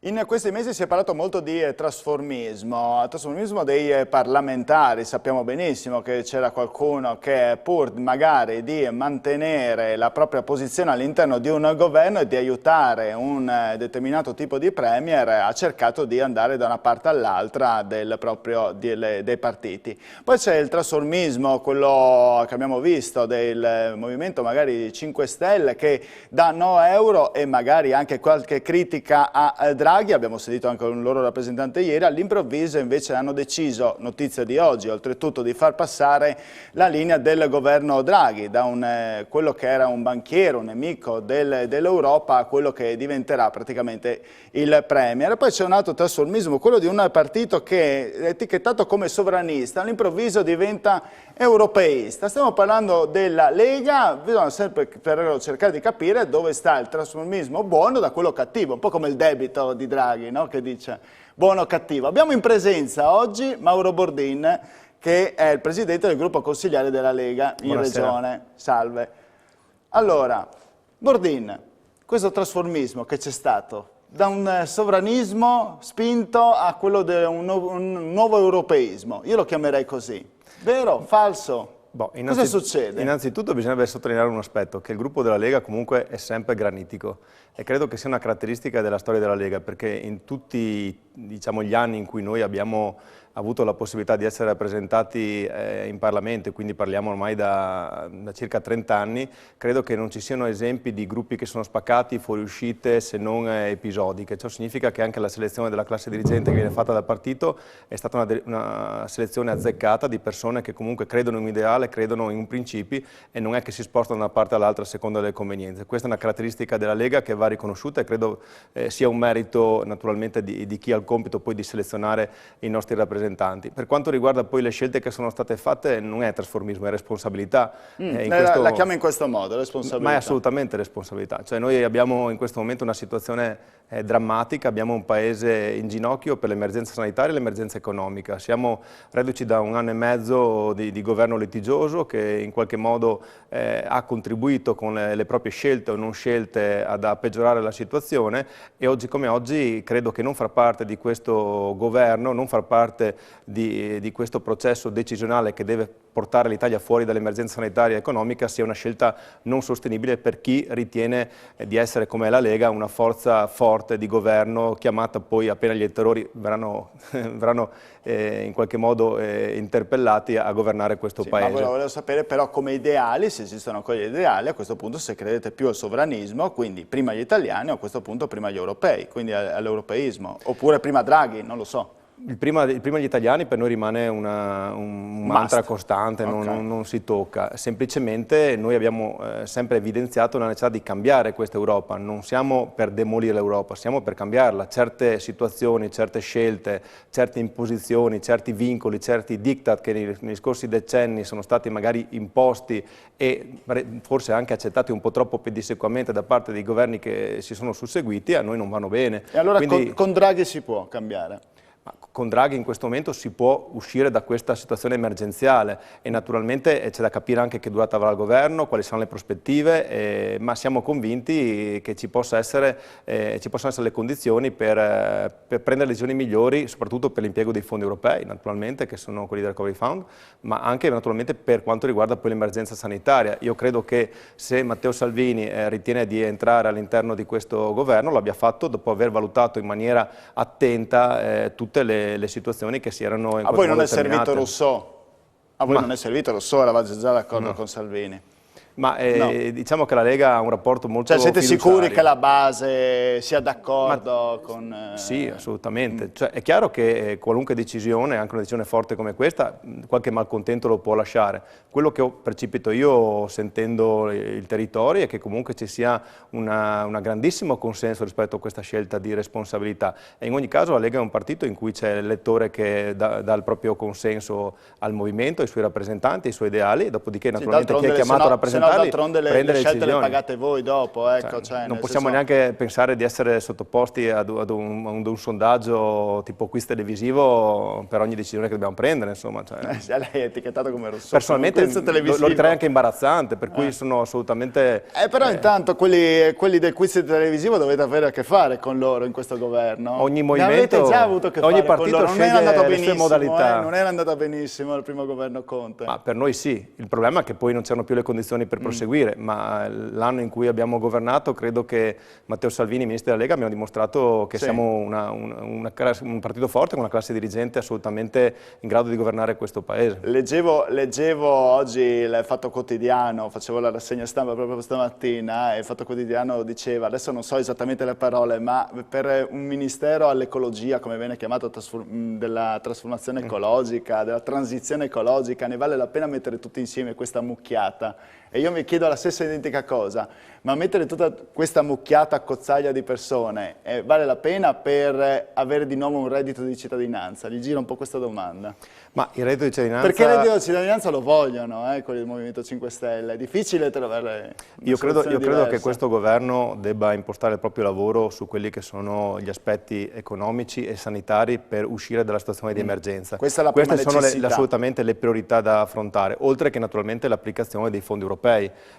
In questi mesi si è parlato molto di trasformismo dei parlamentari. Sappiamo benissimo che c'era qualcuno che pur magari di mantenere la propria posizione all'interno di un governo e di aiutare un determinato tipo di premier ha cercato di andare da una parte all'altra dei partiti. Poi c'è il trasformismo, quello che abbiamo visto del movimento magari 5 Stelle che dà no euro e magari anche qualche critica a Draghi, abbiamo sentito anche un loro rappresentante ieri, all'improvviso invece hanno deciso, notizia di oggi, oltretutto di far passare la linea del governo Draghi, da quello che era un banchiere, un nemico dell'Europa, a quello che diventerà praticamente il premier. Poi c'è un altro trasformismo, quello di un partito che è etichettato come sovranista, all'improvviso diventa europeista. Stiamo parlando della Lega, bisogna sempre però cercare di capire dove sta il trasformismo buono da quello cattivo, un po' come il debito di Draghi, no? Che dice buono o cattivo. Abbiamo in presenza oggi Mauro Bordin, che è il presidente del gruppo consigliare della Lega in Buonasera. Regione. Salve. Allora, Bordin, questo trasformismo che c'è stato, da un sovranismo spinto a quello di un nuovo europeismo, io lo chiamerei così. Vero? Falso? Cosa succede? Innanzitutto bisognerebbe sottolineare un aspetto, che il gruppo della Lega comunque è sempre granitico e credo che sia una caratteristica della storia della Lega, perché in tutti gli anni in cui noi abbiamo avuto la possibilità di essere rappresentati in Parlamento, e quindi parliamo ormai da circa 30 anni, credo che non ci siano esempi di gruppi che sono spaccati, fuoriuscite, se non episodiche. Ciò significa che anche la selezione della classe dirigente che viene fatta dal partito è stata una selezione azzeccata di persone che comunque credono in un ideale, credono in principi e non è che si spostano da una parte all'altra a seconda delle convenienze. Questa è una caratteristica della Lega che va riconosciuta e credo sia un merito naturalmente di chi ha il compito poi di selezionare i nostri rappresentanti. Per quanto riguarda poi le scelte che sono state fatte, non è trasformismo, è responsabilità. La chiamo in questo modo, responsabilità. Ma è assolutamente responsabilità. Cioè noi abbiamo in questo momento una situazione drammatica, abbiamo un paese in ginocchio per l'emergenza sanitaria e l'emergenza economica. Siamo reduci da un anno e mezzo di governo litigioso che in qualche modo ha contribuito con le proprie scelte o non scelte a peggiorare la situazione, e oggi come oggi credo che non far parte di questo governo, non far parte di questo processo decisionale che deve portare l'Italia fuori dall'emergenza sanitaria e economica sia una scelta non sostenibile per chi ritiene di essere, come la Lega, una forza forte di governo chiamata poi, appena gli elettori verranno in qualche modo interpellati, a governare questo Paese. Ma volevo sapere però come ideali, se esistono ancora gli ideali, a questo punto se credete più al sovranismo, quindi prima gli italiani, o a questo punto prima gli europei, quindi all'europeismo, oppure prima Draghi, non lo so. Il prima gli italiani per noi rimane un mantra costante, Okay. non si tocca. Semplicemente noi abbiamo sempre evidenziato la necessità di cambiare questa Europa. Non siamo per demolire l'Europa, siamo per cambiarla. Certe situazioni, certe scelte, certe imposizioni, certi vincoli, certi diktat che negli scorsi decenni sono stati magari imposti e forse anche accettati un po' troppo pedissequamente da parte dei governi che si sono susseguiti, a noi non vanno bene. E allora Quindi, con Draghi si può cambiare? con Draghi in questo momento si può uscire da questa situazione emergenziale e naturalmente c'è da capire anche che durata avrà il governo, quali saranno le prospettive, ma siamo convinti che ci possano essere le condizioni per prendere decisioni migliori, soprattutto per l'impiego dei fondi europei, naturalmente, che sono quelli del Recovery Fund, ma anche naturalmente per quanto riguarda poi l'emergenza sanitaria. Io credo che se Matteo Salvini ritiene di entrare all'interno di questo governo, l'abbia fatto dopo aver valutato in maniera attenta tutte le situazioni che si erano in A voi non è determinate. servito Rousseau? A voi non è servito Rousseau, eravate già d'accordo con Salvini? Ma diciamo che la Lega ha un rapporto molto siete fiduciario. sicuri che la base sia d'accordo con... Sì, assolutamente. Cioè, è chiaro che qualunque decisione, anche una decisione forte come questa, qualche malcontento lo può lasciare. Quello che ho percepito io sentendo il territorio è che comunque ci sia un grandissimo consenso rispetto a questa scelta di responsabilità. E in ogni caso la Lega è un partito in cui c'è l'elettore che dà il proprio consenso al movimento, ai suoi rappresentanti, ai suoi ideali, dopodiché naturalmente chi è chiamato a rappresentare ascoltarli, d'altronde le prendere scelte le decisioni. pagate voi dopo, ecco. Cioè, non nel possiamo senso... neanche pensare di essere sottoposti ad un sondaggio tipo quiz televisivo per ogni decisione che dobbiamo prendere, insomma. Cioè. Lei è etichettato come Rousseau. Personalmente lo riterrei anche imbarazzante, per cui sono assolutamente... Però intanto quelli del quiz televisivo dovete avere a che fare con loro in questo governo. Ogni Ne avete movimento, già avuto a che ogni fare con partito loro. Non era andato sceglie le sue modalità. non era andata benissimo il primo governo Conte. Ma per noi sì, il problema è che poi non c'erano più le condizioni per proseguire, ma l'anno in cui abbiamo governato credo che Matteo Salvini, ministro della Lega, abbiamo dimostrato che siamo un partito forte con una classe dirigente assolutamente in grado di governare questo Paese. Leggevo oggi il Fatto Quotidiano, facevo la rassegna stampa proprio stamattina e il Fatto Quotidiano diceva, adesso non so esattamente le parole, ma per un ministero all'ecologia, come viene chiamato, della trasformazione ecologica, della transizione ecologica, ne vale la pena mettere tutti insieme questa mucchiata? E io mi chiedo la stessa identica cosa, ma mettere tutta questa mucchiata accozzaglia di persone vale la pena per avere di nuovo un reddito di cittadinanza? Gli giro un po' questa domanda. Ma il reddito di cittadinanza... Perché il reddito di cittadinanza lo vogliono, con il Movimento 5 Stelle, è difficile trovare Io credo che questo governo debba impostare il proprio lavoro su quelli che sono gli aspetti economici e sanitari per uscire dalla situazione di emergenza. Questa è la prima Queste sono necessità. assolutamente le priorità da affrontare, oltre che naturalmente l'applicazione dei fondi europei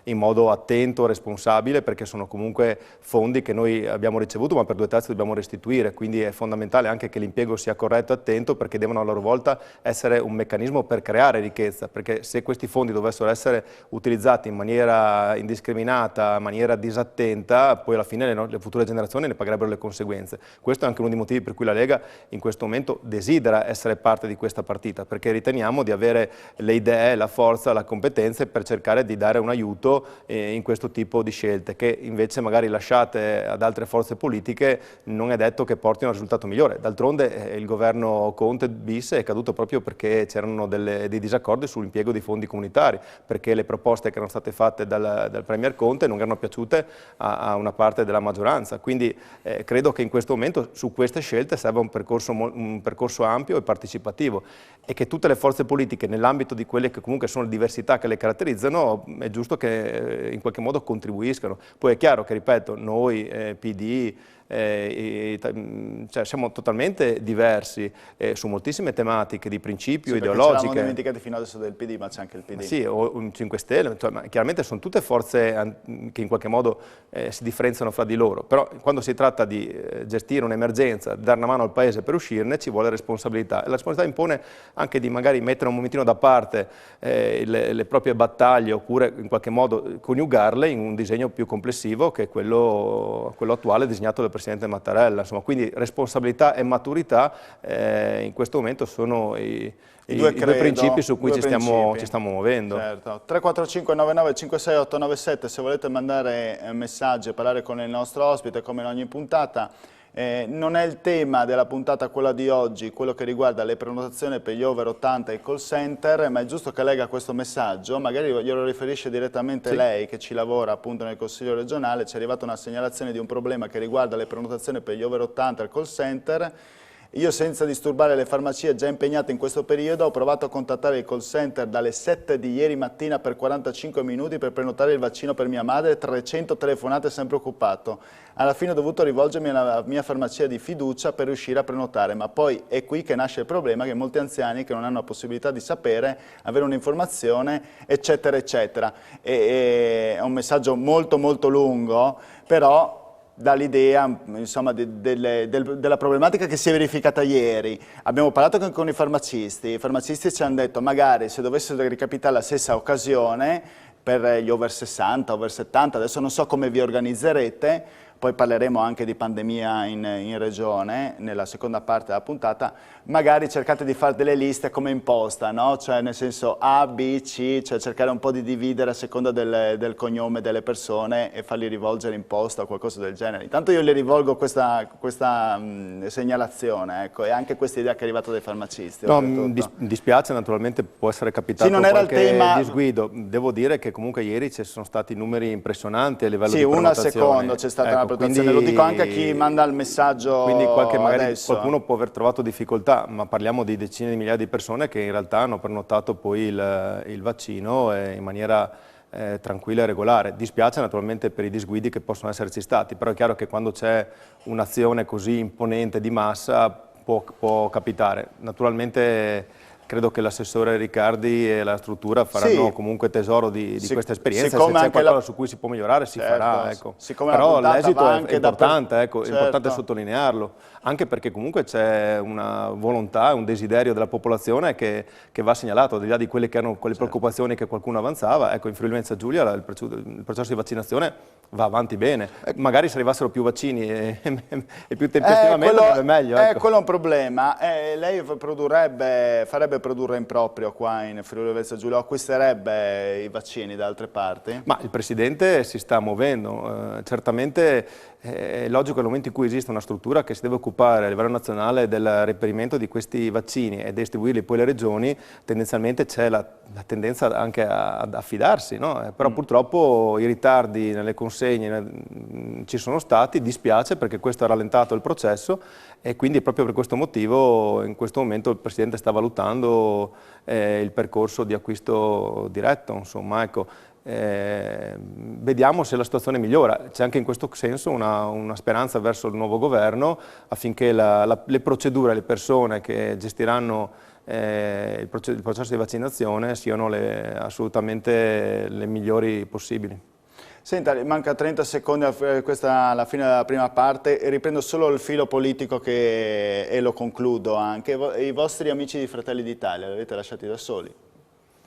in modo attento, responsabile, perché sono comunque fondi che noi abbiamo ricevuto ma per 2/3 dobbiamo restituire, quindi è fondamentale anche che l'impiego sia corretto e attento, perché devono a loro volta essere un meccanismo per creare ricchezza, perché se questi fondi dovessero essere utilizzati in maniera indiscriminata, in maniera disattenta, poi alla fine le future generazioni ne pagherebbero le conseguenze. Questo è anche uno dei motivi per cui la Lega in questo momento desidera essere parte di questa partita, perché riteniamo di avere le idee, la forza, la competenze per cercare di dare un aiuto in questo tipo di scelte, che invece magari lasciate ad altre forze politiche non è detto che portino a un risultato migliore. D'altronde il governo Conte bis è caduto proprio perché c'erano dei disaccordi sull'impiego dei fondi comunitari, perché le proposte che erano state fatte dal Premier Conte non erano piaciute a una parte della maggioranza. Quindi credo che in questo momento su queste scelte serva un percorso ampio e partecipativo, e che tutte le forze politiche nell'ambito di quelle che comunque sono le diversità che le caratterizzano è giusto che in qualche modo contribuiscano. Poi è chiaro che, ripeto, noi PD cioè siamo totalmente diversi su moltissime tematiche di principio, ideologiche. Ci eravamo dimenticati fino adesso del PD, ma c'è anche il PD. Sì, o un 5 Stelle, cioè, ma chiaramente sono tutte forze che in qualche modo si differenziano fra di loro, però quando si tratta di gestire un'emergenza, dare una mano al Paese per uscirne, ci vuole responsabilità, e la responsabilità impone anche di magari mettere un momentino da parte le proprie battaglie, oppure in qualche modo coniugarle in un disegno più complessivo che è quello attuale disegnato dal Presidente Mattarella. Insomma, quindi responsabilità e maturità in questo momento sono i due principi su cui ci stiamo muovendo. Certo. 345 99 56 897 se volete mandare messaggi e parlare con il nostro ospite, come in ogni puntata. Non è il tema della puntata quella di oggi, quello che riguarda le prenotazioni per gli over 80 e i call center, ma è giusto che legga questo messaggio, magari glielo riferisce direttamente lei che ci lavora appunto nel Consiglio regionale. Ci è arrivata una segnalazione di un problema che riguarda le prenotazioni per gli over 80 e il call center. Io, senza disturbare le farmacie già impegnate in questo periodo, ho provato a contattare il call center dalle 7 di ieri mattina per 45 minuti per prenotare il vaccino per mia madre, 300 telefonate sempre occupato. Alla fine ho dovuto rivolgermi alla mia farmacia di fiducia per riuscire a prenotare, ma poi è qui che nasce il problema, che molti anziani che non hanno la possibilità di sapere, avere un'informazione, eccetera, eccetera. È un messaggio molto molto lungo, però dà l'idea della problematica che si è verificata ieri. Abbiamo parlato con i farmacisti ci hanno detto magari se dovesse ricapitare la stessa occasione per gli over 60, over 70, adesso non so come vi organizzerete, poi parleremo anche di pandemia in regione, nella seconda parte della puntata, magari cercate di fare delle liste come imposta, no? Cioè nel senso A, B, C, cioè cercare un po' di dividere a seconda del cognome delle persone e farli rivolgere imposta o qualcosa del genere. Intanto io le rivolgo questa segnalazione, ecco, e anche questa idea che è arrivata dai farmacisti. No, mi dispiace, naturalmente può essere capitato qualche disguido. Devo dire che comunque ieri ci sono stati numeri impressionanti a livello di prenotazione. Sì, una secondo c'è stata una prenotazione, lo dico anche a chi manda il messaggio. Quindi magari adesso. Qualcuno può aver trovato difficoltà, ma parliamo di decine di migliaia di persone che in realtà hanno prenotato poi il vaccino in maniera tranquilla e regolare. Dispiace naturalmente per i disguidi che possono esserci stati, però è chiaro che quando c'è un'azione così imponente di massa può capitare. Naturalmente credo che l'assessore Riccardi e la struttura faranno comunque tesoro di questa esperienza, se c'è qualcosa su cui si può migliorare si farà, ecco. Però l'esito è importante, ecco, è importante sottolinearlo, anche perché comunque c'è una volontà, un desiderio della popolazione che va segnalato, al di là di quelle che erano quelle preoccupazioni che qualcuno avanzava. Ecco, in Friuli Venezia Giulia il processo di vaccinazione va avanti bene, magari se arrivassero più vaccini e più tempestivamente sarebbe meglio. Ecco. Quello è un problema, lei farebbe produrre in proprio qua in Friuli Venezia Giulia, o acquisterebbe i vaccini da altre parti? Ma il Presidente si sta muovendo, certamente è logico che nel momento in cui esiste una struttura che si deve occupare a livello nazionale del reperimento di questi vaccini e distribuirli poi alle regioni, tendenzialmente c'è la tendenza anche ad affidarsi, no? Però purtroppo i ritardi nelle consegne ci sono stati, dispiace perché questo ha rallentato il processo e quindi proprio per questo motivo in questo momento il Presidente sta valutando il percorso di acquisto diretto, insomma, ecco. Vediamo se la situazione migliora, c'è anche in questo senso una speranza verso il nuovo governo affinché le procedure, le persone che gestiranno il processo di vaccinazione siano assolutamente le migliori possibili. Senta, manca 30 secondi alla fine della prima parte e riprendo solo il filo politico e lo concludo anche. I vostri amici di Fratelli d'Italia li avete lasciati da soli?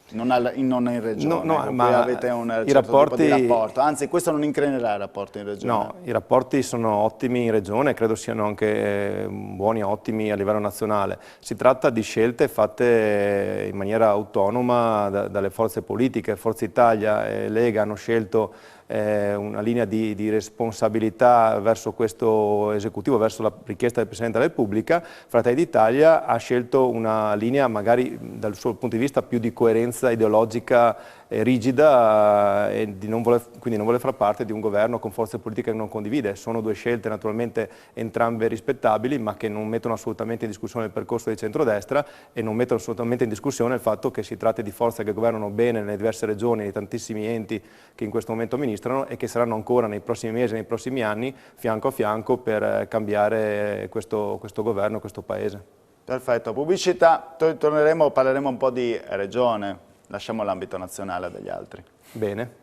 Non in regione, ma avete un certo tipo di rapporto, anzi questo non increnerà il rapporto in regione. No, i rapporti sono ottimi in regione, credo siano anche buoni e ottimi a livello nazionale. Si tratta di scelte fatte in maniera autonoma dalle forze politiche. Forza Italia e Lega hanno scelto una linea di responsabilità verso questo esecutivo, verso la richiesta del Presidente della Repubblica. Fratelli d'Italia ha scelto una linea magari dal suo punto di vista più di coerenza ideologica rigida e quindi non vuole far parte di un governo con forze politiche che non condivide. Sono due scelte naturalmente entrambe rispettabili, ma che non mettono assolutamente in discussione il percorso di centrodestra e non mettono assolutamente in discussione il fatto che si tratti di forze che governano bene nelle diverse regioni, nei tantissimi enti che in questo momento amministrano e che saranno ancora nei prossimi mesi, nei prossimi anni, fianco a fianco per cambiare questo governo, questo Paese. Perfetto, pubblicità, parleremo un po' di regione. Lasciamo l'ambito nazionale degli altri. Bene.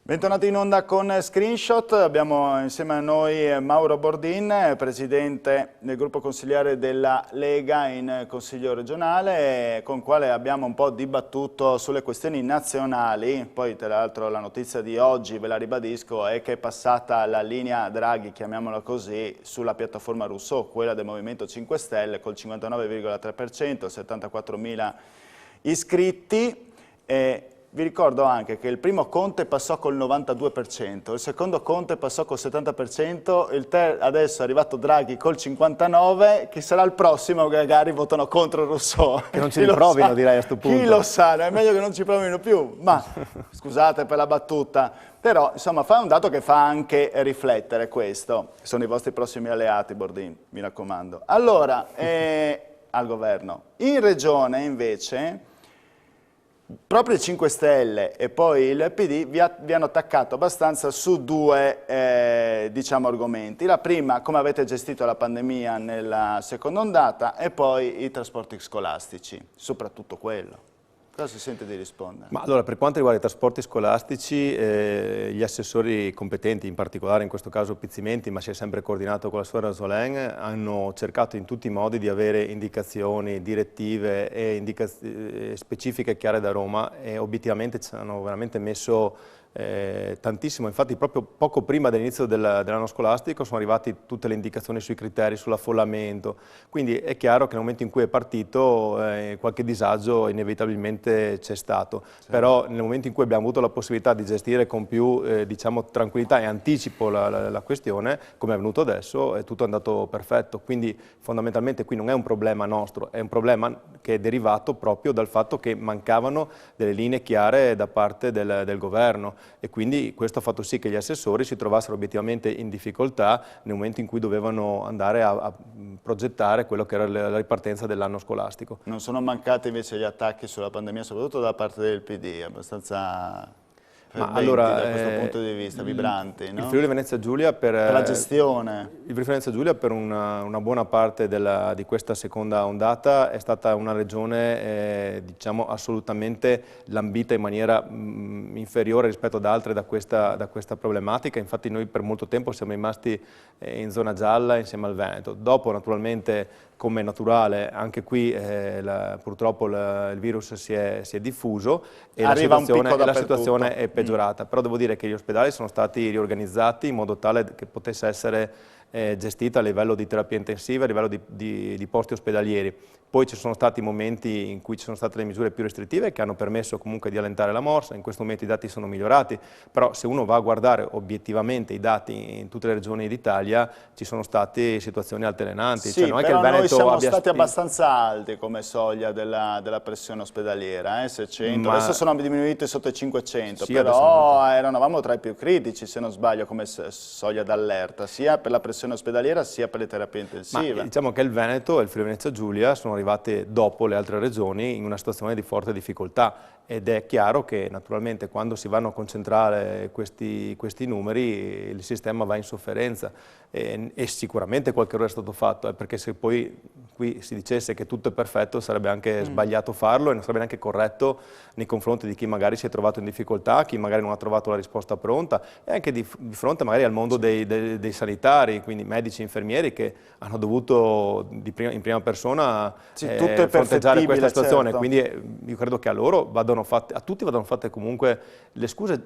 Bentornati in onda con Screenshot, abbiamo insieme a noi Mauro Bordin, presidente del gruppo consigliare della Lega in Consiglio regionale, con il quale abbiamo un po' dibattuto sulle questioni nazionali. Poi tra l'altro la notizia di oggi, ve la ribadisco, è che è passata la linea Draghi, chiamiamola così, sulla piattaforma Rousseau, quella del Movimento 5 Stelle, col 59,3%, 74.000 iscritti. Vi ricordo anche che il primo Conte passò col 92%, il secondo Conte passò col 70%, adesso è arrivato Draghi col 59%, chi sarà il prossimo che magari votano contro Rousseau? Che non ci riprovino, direi a questo punto. Chi lo sa, è meglio che non ci provino più, ma scusate per la battuta, però insomma fa un dato che fa anche riflettere questo, sono i vostri prossimi alleati, Bordin, mi raccomando. Allora, al governo, in regione invece proprio i 5 Stelle e poi il PD vi hanno attaccato abbastanza su due diciamo, argomenti. La prima, come avete gestito la pandemia nella seconda ondata, e poi i trasporti scolastici, soprattutto quello. Cosa si sente di rispondere? Ma allora, per quanto riguarda i trasporti scolastici, gli assessori competenti, in particolare in questo caso Pizzimenti, ma si è sempre coordinato con la suora Zolen, hanno cercato in tutti i modi di avere indicazioni, direttive e specifiche chiare da Roma e obiettivamente ci hanno veramente messo tantissimo, infatti proprio poco prima dell'inizio dell'anno scolastico sono arrivate tutte le indicazioni sui criteri, sull'affollamento, quindi è chiaro che nel momento in cui è partito qualche disagio inevitabilmente c'è stato, sì. Però nel momento in cui abbiamo avuto la possibilità di gestire con più diciamo, tranquillità e anticipo la questione, come è avvenuto adesso, è tutto andato perfetto, quindi fondamentalmente qui non è un problema nostro, è un problema che è derivato proprio dal fatto che mancavano delle linee chiare da parte del governo e quindi questo ha fatto sì che gli assessori si trovassero obiettivamente in difficoltà nel momento in cui dovevano andare a progettare quello che era la ripartenza dell'anno scolastico. Non sono mancati invece gli attacchi sulla pandemia, soprattutto da parte del PD, abbastanza... Ma allora, da questo punto di vista, vibranti, no? Il Friuli Venezia Giulia per la gestione. Il Friuli Venezia Giulia per una buona parte di questa seconda ondata è stata una regione diciamo assolutamente lambita in maniera inferiore rispetto ad altre da questa problematica, infatti noi per molto tempo siamo rimasti in zona gialla insieme al Veneto. Dopo naturalmente, come è naturale, anche qui purtroppo il virus si è diffuso e la situazione è peggiorata, però devo dire che gli ospedali sono stati riorganizzati in modo tale che potesse essere gestita a livello di terapia intensiva, a livello di posti ospedalieri. Poi ci sono stati momenti in cui ci sono state le misure più restrittive che hanno permesso comunque di allentare la morsa, in questo momento i dati sono migliorati, però se uno va a guardare obiettivamente i dati in tutte le regioni d'Italia ci sono state situazioni altalenanti. Sì, cioè, non è che il Veneto noi siamo stati abbastanza alti come soglia della pressione ospedaliera, 600, adesso sono diminuiti sotto i 500, sì, però eravamo tra i più critici se non sbaglio come soglia d'allerta, sia per la pressione ospedaliera sia per le terapie intensive. Ma diciamo che il Veneto e il Friuli Venezia Giulia sono arrivati dopo le altre regioni in una situazione di forte difficoltà ed è chiaro che naturalmente quando si vanno a concentrare questi numeri il sistema va in sofferenza e sicuramente qualche errore è stato fatto, perché se poi qui si dicesse che tutto è perfetto sarebbe anche sbagliato farlo e non sarebbe neanche corretto nei confronti di chi magari si è trovato in difficoltà, chi magari non ha trovato la risposta pronta e anche di fronte magari al mondo dei sanitari, quindi medici e infermieri che hanno dovuto in prima persona fronteggiare questa situazione, certo. Quindi io credo che a tutti vadano fatte comunque le scuse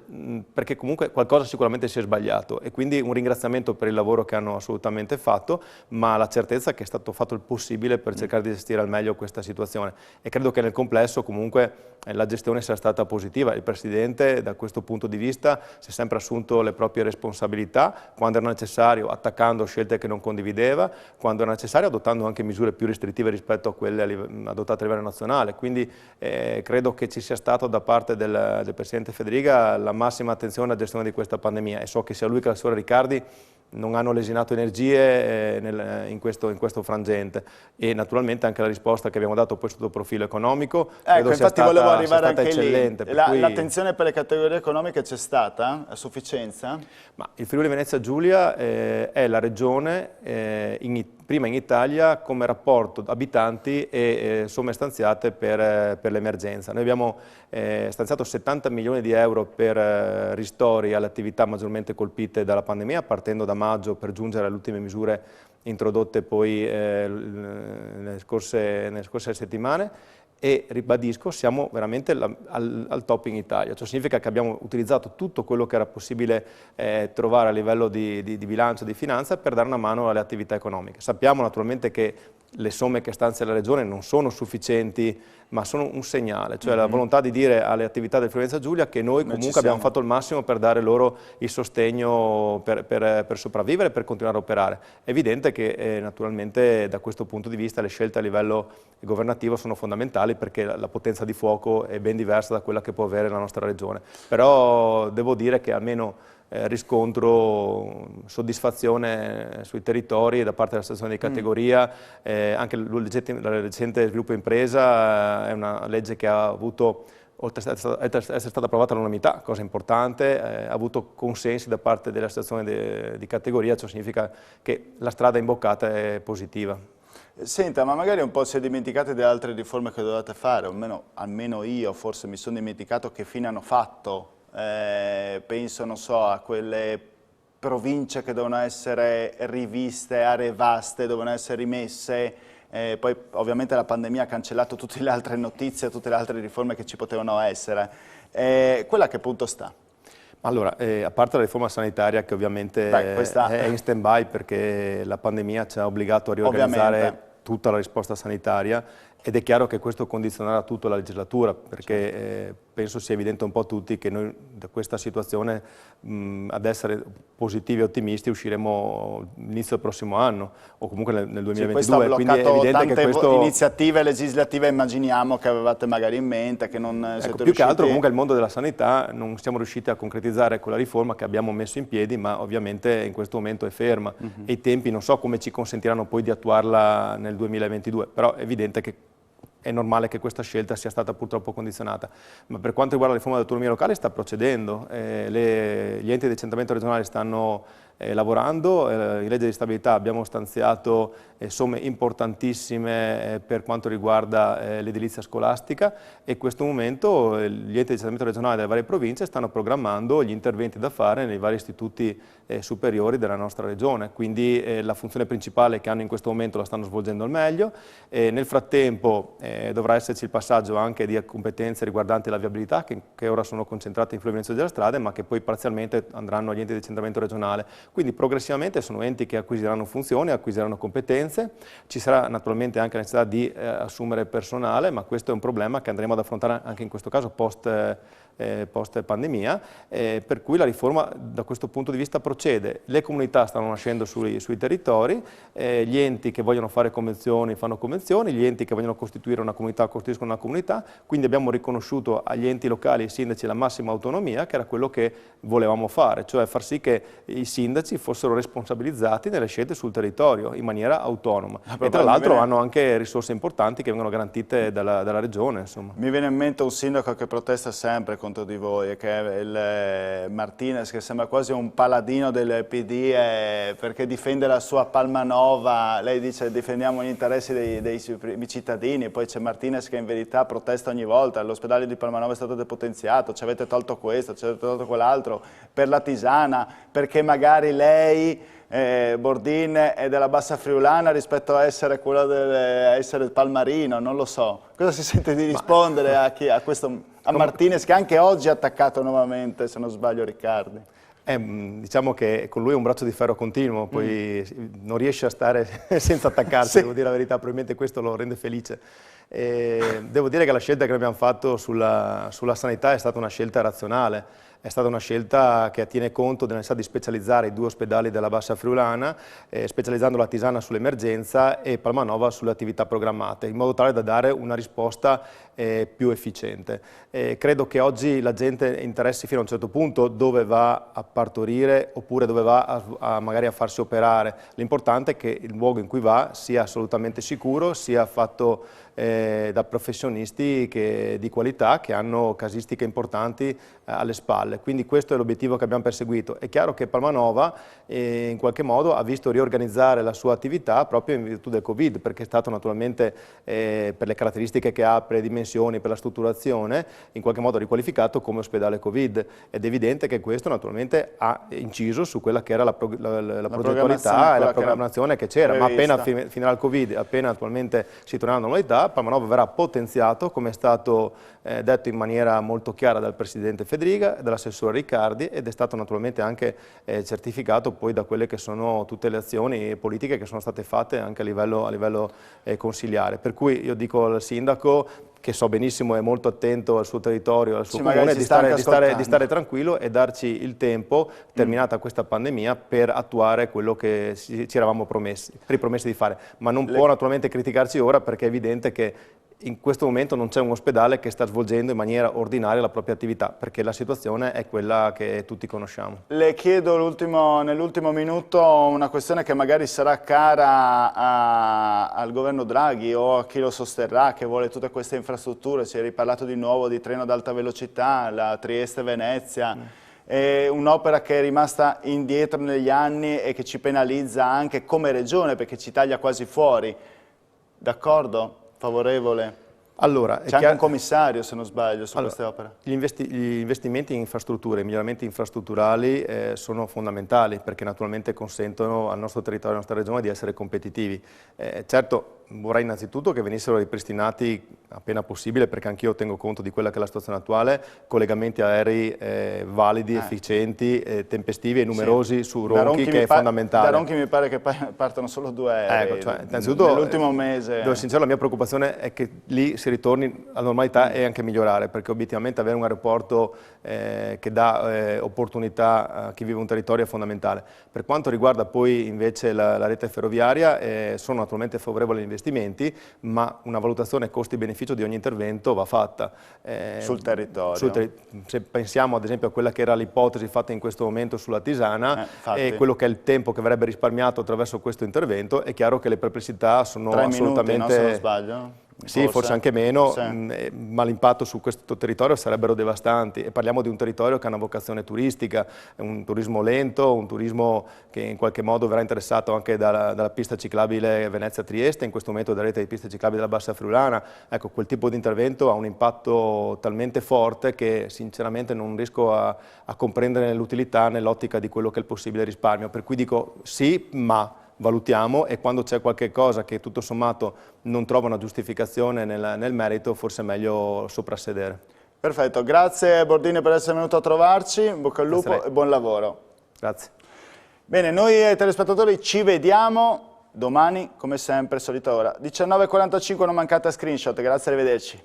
perché comunque qualcosa sicuramente si è sbagliato e quindi un ringraziamento per il lavoro che hanno assolutamente fatto, ma la certezza che è stato fatto il possibile per cercare di gestire al meglio questa situazione e credo che nel complesso comunque la gestione sia stata positiva. Il Presidente da questo punto di vista si è sempre assunto le proprie responsabilità, quando era necessario attaccando scelte che non condivideva, quando era necessario adottando anche misure più restrittive rispetto a quelle adottate a livello nazionale, quindi credo che ci sia stato da parte del Presidente Federica la massima attenzione alla gestione di questa pandemia e so che sia lui che la signora Riccardi non hanno lesinato energie in questo frangente e naturalmente anche la risposta che abbiamo dato poi sotto il profilo economico credo sia stata eccellente. L'attenzione per le categorie economiche c'è stata a sufficienza? Ma il Friuli Venezia Giulia è la regione prima in Italia come rapporto abitanti e somme stanziate per l'emergenza. Noi abbiamo stanziato 70 milioni di euro per ristori alle attività maggiormente colpite dalla pandemia, partendo da maggio per giungere alle ultime misure introdotte poi nelle scorse settimane. E ribadisco, siamo veramente al top in Italia, ciò significa che abbiamo utilizzato tutto quello che era possibile trovare a livello di bilancio, di finanza per dare una mano alle attività economiche. Sappiamo naturalmente che le somme che stanzia la Regione non sono sufficienti, ma sono un segnale, cioè la volontà di dire alle attività del Friuli Venezia Giulia che noi comunque abbiamo fatto il massimo per dare loro il sostegno per sopravvivere e per continuare a operare. È evidente che naturalmente da questo punto di vista le scelte a livello governativo sono fondamentali perché la potenza di fuoco è ben diversa da quella che può avere la nostra Regione, però devo dire che almeno riscontro soddisfazione sui territori da parte della situazione di categoria, anche la recente sviluppo impresa è una legge che ha avuto, oltre ad essere stata approvata all'unanimità, cosa importante, ha avuto consensi da parte della situazione di categoria, ciò significa che la strada imboccata è positiva. Senta, ma magari un po' si è dimenticato di altre riforme che dovete fare, o almeno io forse mi sono dimenticato che fine hanno fatto. Penso, non so, a quelle province che devono essere riviste, aree vaste devono essere rimesse, poi ovviamente la pandemia ha cancellato tutte le altre notizie, tutte le altre riforme che ci potevano essere. Quella a che punto sta? Allora, a parte la riforma sanitaria che ovviamente è in stand-by perché la pandemia ci ha obbligato a riorganizzare tutta la risposta sanitaria, ed è chiaro che questo condizionerà tutta la legislatura, perché penso sia evidente un po' a tutti che noi da questa situazione, ad essere positivi e ottimisti, usciremo all'inizio del prossimo anno o comunque nel 2022. Questo ha quindi è evidente tante che questo... iniziative legislative, immaginiamo, che avevate magari in mente, che non siete riusciti... Più che altro comunque il mondo della sanità non siamo riusciti a concretizzare quella riforma che abbiamo messo in piedi, ma ovviamente in questo momento è ferma e i tempi non so come ci consentiranno poi di attuarla nel 2022, però è evidente che è normale che questa scelta sia stata purtroppo condizionata. Ma per quanto riguarda la riforma dell'autonomia locale sta procedendo, gli enti di decentramento regionale stanno lavorando, in legge di stabilità abbiamo stanziato somme importantissime per quanto riguarda l'edilizia scolastica, e in questo momento gli enti di decentramento regionale delle varie province stanno programmando gli interventi da fare nei vari istituti superiori della nostra regione, quindi la funzione principale che hanno in questo momento la stanno svolgendo al meglio. Nel frattempo dovrà esserci il passaggio anche di competenze riguardanti la viabilità, che ora sono concentrate in Friuli Venezia Giulia delle Strade, ma che poi parzialmente andranno agli enti di decentramento regionale. Quindi progressivamente sono enti che acquisiranno funzioni, acquisiranno competenze, ci sarà naturalmente anche la necessità di assumere personale, ma questo è un problema che andremo ad affrontare anche in questo caso post pandemia, per cui la riforma da questo punto di vista procede. Le comunità stanno nascendo sui territori, gli enti che vogliono fare convenzioni fanno convenzioni, gli enti che vogliono costituire una comunità costituiscono una comunità, quindi abbiamo riconosciuto agli enti locali e ai sindaci la massima autonomia, che era quello che volevamo fare, cioè far sì che i sindaci fossero responsabilizzati nelle scelte sul territorio in maniera autonoma. E tra l'altro hanno anche risorse importanti che vengono garantite dalla regione. Insomma. Mi viene in mente un sindaco che protesta sempre contro di voi, che è il Martinez, che sembra quasi un paladino del PD perché difende la sua Palmanova. Lei dice difendiamo gli interessi dei cittadini, poi c'è Martinez che in verità protesta ogni volta, l'ospedale di Palmanova è stato depotenziato, ci avete tolto questo, ci avete tolto quell'altro, per la Tisana, perché magari lei... Bordin è della Bassa Friulana rispetto a essere quello essere il Palmarino, non lo so. Cosa si sente di rispondere a Martinez, che anche oggi ha attaccato nuovamente, se non sbaglio, Riccardi? Diciamo che con lui è un braccio di ferro continuo, poi non riesce a stare senza attaccarsi, devo dire la verità, probabilmente questo lo rende felice. Devo dire che la scelta che abbiamo fatto sulla sanità è stata una scelta razionale. È stata una scelta che tiene conto della necessità di specializzare i 2 ospedali della Bassa Friulana, specializzando la Tisana sull'emergenza e Palmanova sulle attività programmate, in modo tale da dare una risposta più efficiente. Credo che oggi la gente interessi fino a un certo punto dove va a partorire oppure dove va magari a farsi operare. L'importante è che il luogo in cui va sia assolutamente sicuro, sia fatto da professionisti di qualità che hanno casistiche importanti alle spalle. Quindi questo è l'obiettivo che abbiamo perseguito. È chiaro che Palmanova in qualche modo ha visto riorganizzare la sua attività proprio in virtù del Covid, perché è stato naturalmente per le caratteristiche che ha, per le dimensioni, per la strutturazione, in qualche modo riqualificato come ospedale Covid, ed è evidente che questo naturalmente ha inciso su quella che era la progettualità e la programmazione che c'era, ma appena finirà il Covid, appena attualmente si tornerà alla normalità, Palmanova verrà potenziato, come è stato detto in maniera molto chiara dal Presidente Fedriga, dall'assessore Riccardi, ed è stato naturalmente anche certificato poi da quelle che sono tutte le azioni politiche che sono state fatte anche a livello consiliare. Per cui io dico al Sindaco, che so benissimo è molto attento al suo territorio, al suo comune, di stare tranquillo e darci il tempo, terminata questa pandemia, per attuare quello che ci eravamo ripromessi di fare. Ma non può naturalmente criticarci ora, perché è evidente che in questo momento non c'è un ospedale che sta svolgendo in maniera ordinaria la propria attività, perché la situazione è quella che tutti conosciamo. Le chiedo nell'ultimo minuto una questione che magari sarà cara al governo Draghi o a chi lo sosterrà, che vuole tutte queste infrastrutture. Si è riparlato di nuovo di treno ad alta velocità, la Trieste-Venezia. È un'opera che è rimasta indietro negli anni e che ci penalizza anche come regione, perché ci taglia quasi fuori. D'accordo? Favorevole? Allora, c'è anche un commissario, se non sbaglio, su queste opere. Gli investimenti in infrastrutture, i miglioramenti infrastrutturali sono fondamentali, perché naturalmente consentono al nostro territorio, alla nostra regione, di essere competitivi. Certo, vorrei innanzitutto che venissero ripristinati appena possibile, perché anch'io tengo conto di quella che è la situazione attuale, collegamenti aerei validi, efficienti, tempestivi e numerosi su Ronchi, che è fondamentale. Da Ronchi mi pare che partono solo 2 aerei innanzitutto, nell'ultimo mese. Devo sincero, la mia preoccupazione è che lì si ritorni alla normalità e anche migliorare, perché obiettivamente avere un aeroporto che dà opportunità a chi vive un territorio è fondamentale. Per quanto riguarda poi invece la rete ferroviaria, sono naturalmente favorevoli agli investimenti, ma una valutazione costi-beneficio di ogni intervento va fatta. Sul territorio. Se pensiamo ad esempio a quella che era l'ipotesi fatta in questo momento sulla Tisana e quello che è il tempo che verrebbe risparmiato attraverso questo intervento, è chiaro che le perplessità sono 3 assolutamente... minuti, no, se non sbaglio? Sì, forse anche meno, ma l'impatto su questo territorio sarebbero devastanti, e parliamo di un territorio che ha una vocazione turistica, un turismo lento, un turismo che in qualche modo verrà interessato anche dalla pista ciclabile Venezia-Trieste, in questo momento dalla rete di piste ciclabili della Bassa Friulana. Ecco, quel tipo di intervento ha un impatto talmente forte che sinceramente non riesco a comprendere l'utilità nell'ottica di quello che è il possibile risparmio, per cui dico sì, ma valutiamo, e quando c'è qualche cosa che tutto sommato non trova una giustificazione nel merito, forse è meglio soprassedere. Perfetto, grazie Bordini per essere venuto a trovarci, in bocca al lupo e buon lavoro. Grazie. Bene, noi telespettatori ci vediamo domani, come sempre, solita ora. 19:45, non mancate a screenshot, grazie, arrivederci.